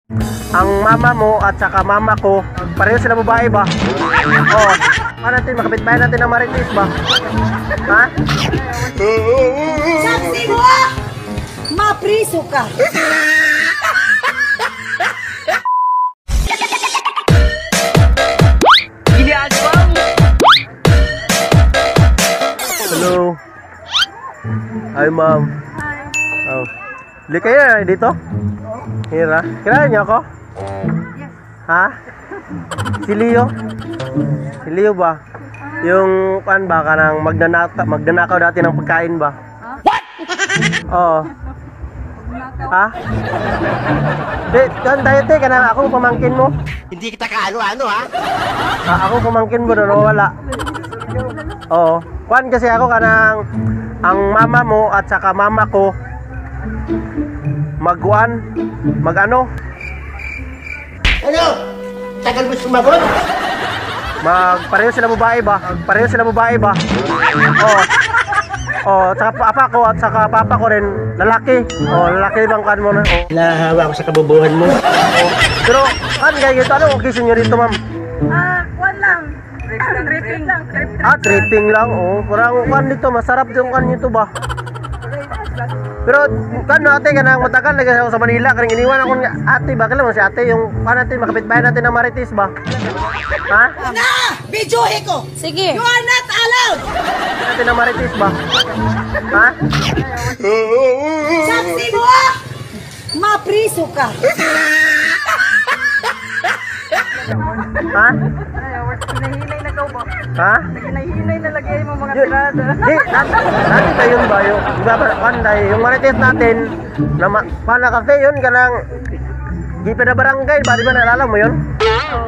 Ang mama mo at saka mama ko, pareho sila babae ba? Oo. Paano natin, makapit-bayan natin ng marites ba? Ha? Saksi mo! Mapriso ka! Hello. Hi, ma'am. Hi. Oh. Bili kayo dito? Hira. Kilala niyo ako? Yes. Ha? Si Leo? Si Leo ba? Yung kan ba kanang magnanakaw dati ng pagkain ba? What? Oo. Ha? Di, kan dati kanang ako pamangkin mo. Hindi kita kaano-ano ha? Ako pamangkin mo doon wala. Oo. Kuan kasi ako kanang ang mama mo at saka mama ko mag-ano? Ano? Tagal mo sumagot? Pareho sila babae ba? Pareho sila babae ba? Oo. Oh, tsaka papa ko at saka papa ko rin lalaki. Oh, lalaki bang kan mo na? Oh. Nahahawa ako sa kabubuhan mo. Oh. Pero kan kaya ito ano occasion niyo rito, ma'am? Kuwan lang. Tripping lang. Tripping lang. Oh, parang kan dito masarap yung kan nito ba? Pero kan ate kanang matagal lagi ako sa Manila kaning iniwan ako ni ate ba kailan mo si ate yung kan natin makapit-bayan natin ng marites ba? Ha? Na! Videohe ko! Sige! You are not allowed! Natin ng marites ba? Ha? Saksi mo! Mapriso ka! Ha? Hinahinay na ka ba? Ha? Hinahinay na lagay mo mga Yun, tirada. dati tayo ba yung iba ba kanday yung marites natin na pana kasi yun kanang gipe na barangay ba di ba naalala mo yun?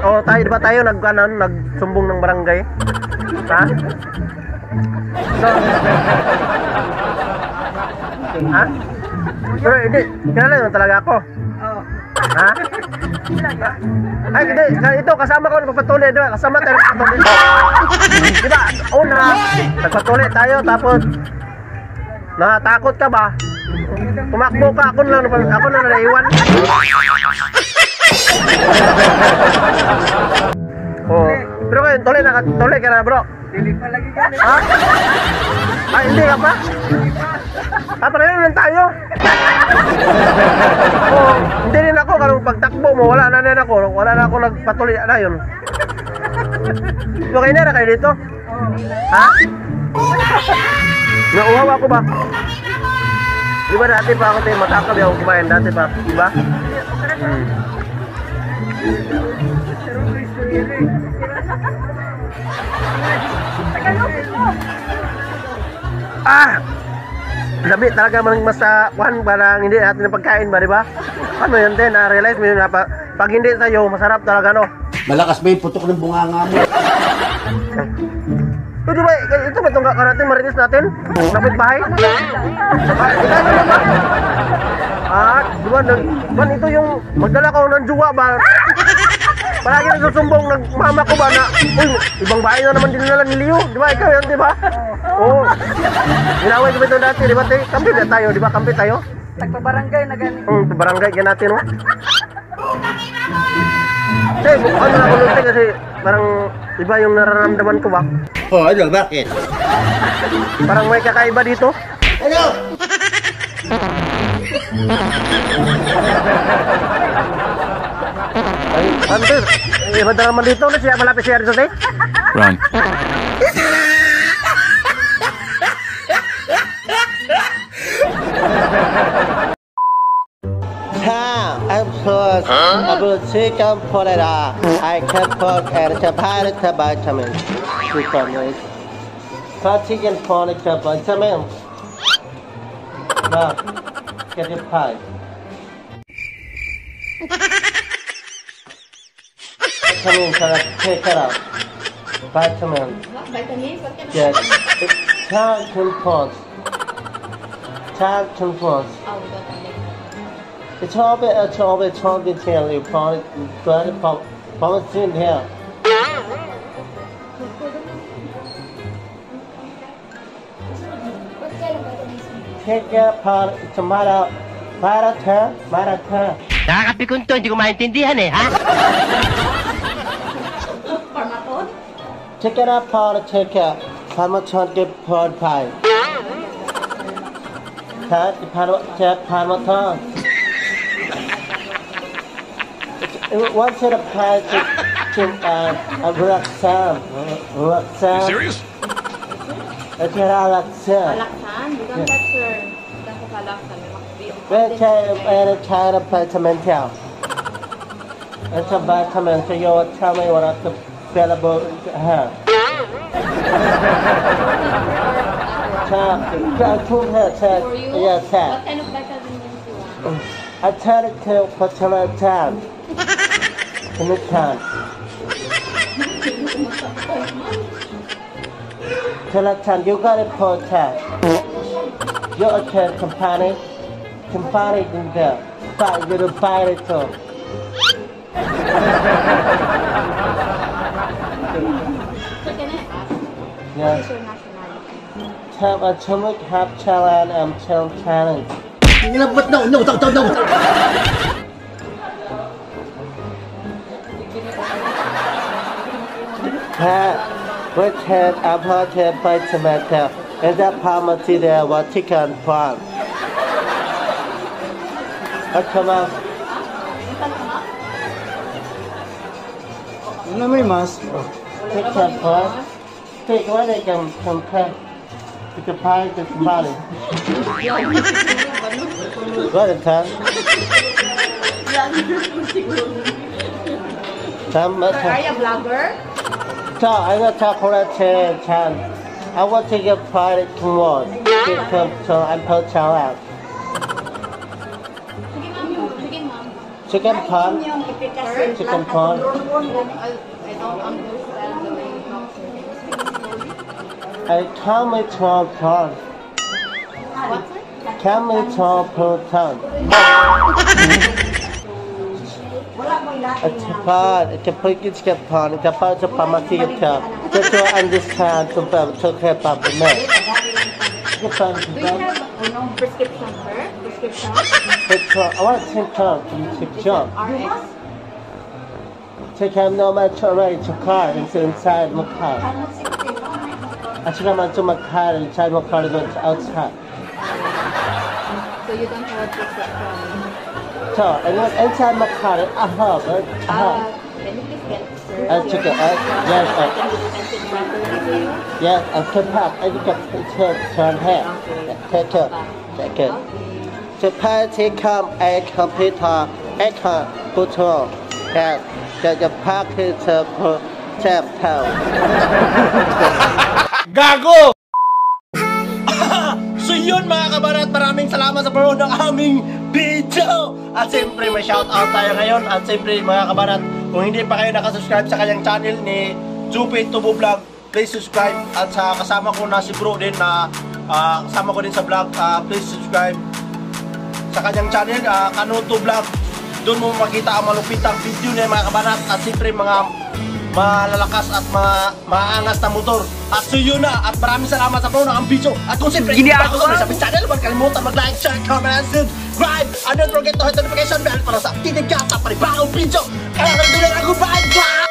O tayo di ba tayo nagsumbong ng barangay? Ha? So, ha? Pero hindi, kilala yun talaga ako. Oo. Ha? Ay, hindi, ito kasama ko nagpapatuloy, di ba? Kasama tayo nagpapatuloy. Di ba? Una, nagpatuloy tayo, tapos natakot ka ba? Tumakbo ka, ako na naiwan. Oh, pero kayo, tuloy ka na bro. Dili pa lagi ka. Ha? Ay, hindi ka pa? Pareho lang tayo. Oh, hindi rin ako karong pagtakbo mo, wala na ako nagpatuloy na yun. So kayo na kayo dito? Ha? Nauhaw ako ba? Di ba dati pa ako tayo matakab yung kumain dati pa, di ba? Labi talaga mas sa kuhan parang hindi natin ng pagkain ba, di ba? Ano yun din, na-realize mo yun na pag hindi sa'yo, masarap talaga, no? Malakas ba yung putok ng bunganga mo? Di ba, ito ba itong natin, marinis natin? Napit bahay? Di ba, ito yung magdala ko ng juwa ba? Palagi nagsusumbong ng mama ko ba na, uy, ibang bahay na naman dinala ni Leo. Di ba, ikaw yan, di ba? Oo. Ginaway ko ba ito dati, di ba? Kampi na tayo, di ba? Kampi tayo? Nagpabarangay na gani. Barangay ka natin, no? Kasi, ano na ako nunti kasi parang iba yung nararamdaman ko ba? Oh, ano? Bakit? Parang may kakaiba dito. Ano? Ay, Hunter, iba na naman dito na siya malapit siya dito, eh. Run. I'm sure about chicken porera. I can cook and chapati vitamin. Chicken, chicken porera vitamin. Now, get your pie. Vitamin, take it out. Vitamin. Get chicken pork. Chicken pork. chop it till you put it in here. Take a part tomato, tomato. Nakakapikon to, hindi ko maintindihan eh, ha? Check it out, Paul, check it. Parmesan ke pod pie. Tat, parmesan. One set of pie to Roxanne. Roxanne. Serious? It's Roxanne. Alaksan? Bukan texture. Bukan kasalaksan. Memang Let's try to vitamin tail. It's a vitamin, so you tell me what I'm available here. for you. Yes, What kind of vitamins you want? I tell it to paternal time. Anytime. Tell you got it for time. You're a company. Company in there. But you don't buy it too. So can I ask, what Yes. is your nationality? Have a turmeric half challenge and chill challenge. No. Which had apple by tomato and that pharmacy there was chicken prawn. Come on. Ano may mas? Chicken prawn. Take what they can compare. It's a pie, it's a body. What is that? Are you a vlogger? So I got chocolate chan. I want to get fried tomorrow. So I'm put out. Sige ma'am. Chicken prawn. Chicken prawn. I don't understand the way you talk. I come with prawn. What, sir? Come with prawn. It's hard. It's a pretty chicken prawn. It's about to pharmacy itself. Just to understand to care about the milk. Do you have prescription, sir? Prescription? I want to take time from the job. RX? Take care no matter right to car inside my car. I should have to my car inside my car is outside. So you don't have a prescription? So I went inside my car. I have it. Can you please get it, sir? Chicken. Can Yes. you dispense it properly to you? Yes. I can pack. I can turn here. Take care. Take care. To party come a computer. I can put on. Yes. The party to tap town. Gago! So yun mga kabarat, maraming salamat sa panonood ng aming video. At siyempre may shoutout tayo ngayon. At siyempre mga kabarat, kung hindi pa kayo nakasubscribe sa kanyang channel ni Jupit Tubo Vlog, please subscribe. At sa kasama ko na si bro din na kasama ko din sa vlog, please subscribe sa kanyang channel, Kanuto Vlog. Doon mo makita ang malupitang video niya mga kabarat. At siyempre mga malalakas at maangas na motor. At so yun na. At maraming salamat sa panonood ng video. At kung siyempre hindi pa ako sa aming channel, huwag kalimutan mag-like, share, comment, and subscribe. And don't forget to hit the notification bell para sa updated ka sa panibagong video. Kaya nandun lang ako, bye!